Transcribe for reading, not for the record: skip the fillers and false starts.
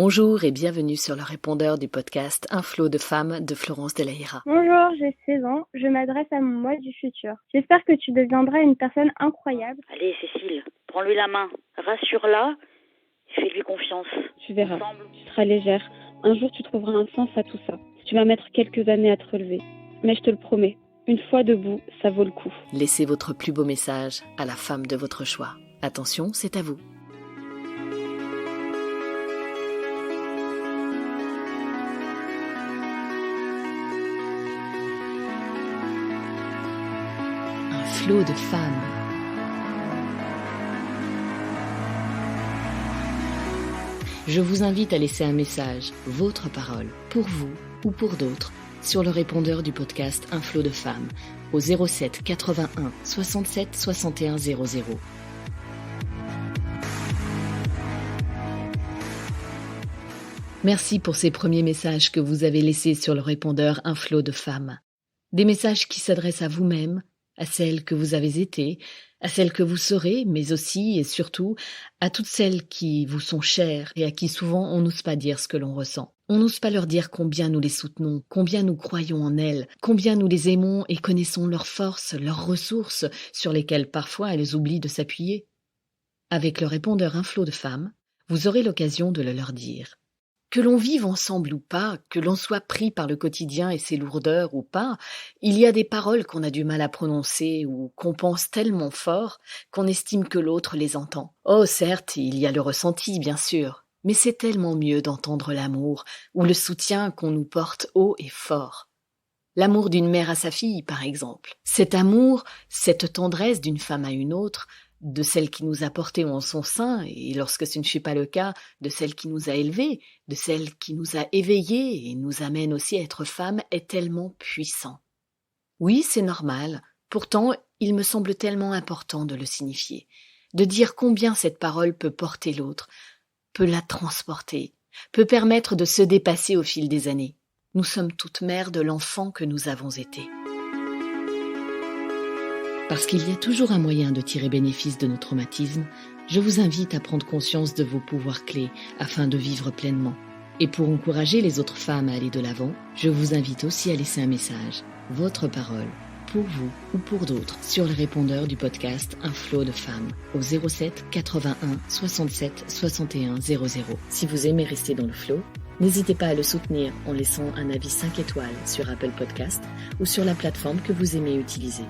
Bonjour et bienvenue sur le répondeur du podcast Un flot de femmes de Florence Delaïra. Bonjour, j'ai 16 ans, je m'adresse à mon moi du futur. J'espère que tu deviendras une personne incroyable. Allez Cécile, prends-lui la main, rassure-la et fais-lui confiance. Tu verras, tu seras légère. Un jour tu trouveras un sens à tout ça. Tu vas mettre quelques années à te relever. Mais je te le promets, une fois debout, ça vaut le coup. Laissez votre plus beau message à la femme de votre choix. Attention, c'est à vous. Un flot de femmes. Je vous invite à laisser un message, votre parole, pour vous ou pour d'autres, sur le répondeur du podcast Un flot de femmes, au 07 81 67 61 00. Merci pour ces premiers messages que vous avez laissés sur le répondeur Un flot de femmes. Des messages qui s'adressent à vous-même, à celles que vous avez été, à celles que vous serez, mais aussi et surtout à toutes celles qui vous sont chères et à qui souvent on n'ose pas dire ce que l'on ressent. On n'ose pas leur dire combien nous les soutenons, combien nous croyons en elles, combien nous les aimons et connaissons leurs forces, leurs ressources sur lesquelles parfois elles oublient de s'appuyer. Avec le répondeur Un flot de femmes, vous aurez l'occasion de le leur dire. Que l'on vive ensemble ou pas, que l'on soit pris par le quotidien et ses lourdeurs ou pas, il y a des paroles qu'on a du mal à prononcer ou qu'on pense tellement fort qu'on estime que l'autre les entend. Oh certes, il y a le ressenti bien sûr, mais c'est tellement mieux d'entendre l'amour ou le soutien qu'on nous porte haut et fort. L'amour d'une mère à sa fille, par exemple. Cet amour, cette tendresse d'une femme à une autre, de celle qui nous a portés en son sein, et lorsque ce ne fut pas le cas, de celle qui nous a élevés, de celle qui nous a éveillés et nous amène aussi à être femmes, est tellement puissant. Oui, c'est normal, pourtant il me semble tellement important de le signifier, de dire combien cette parole peut porter l'autre, peut la transporter, peut permettre de se dépasser au fil des années. Nous sommes toutes mères de l'enfant que nous avons été. Parce qu'il y a toujours un moyen de tirer bénéfice de nos traumatismes, je vous invite à prendre conscience de vos pouvoirs clés afin de vivre pleinement. Et pour encourager les autres femmes à aller de l'avant, je vous invite aussi à laisser un message, votre parole, pour vous ou pour d'autres, sur le répondeur du podcast Un flot de femmes, au 07 81 67 61 00. Si vous aimez rester dans le flot, n'hésitez pas à le soutenir en laissant un avis 5 étoiles sur Apple Podcast ou sur la plateforme que vous aimez utiliser.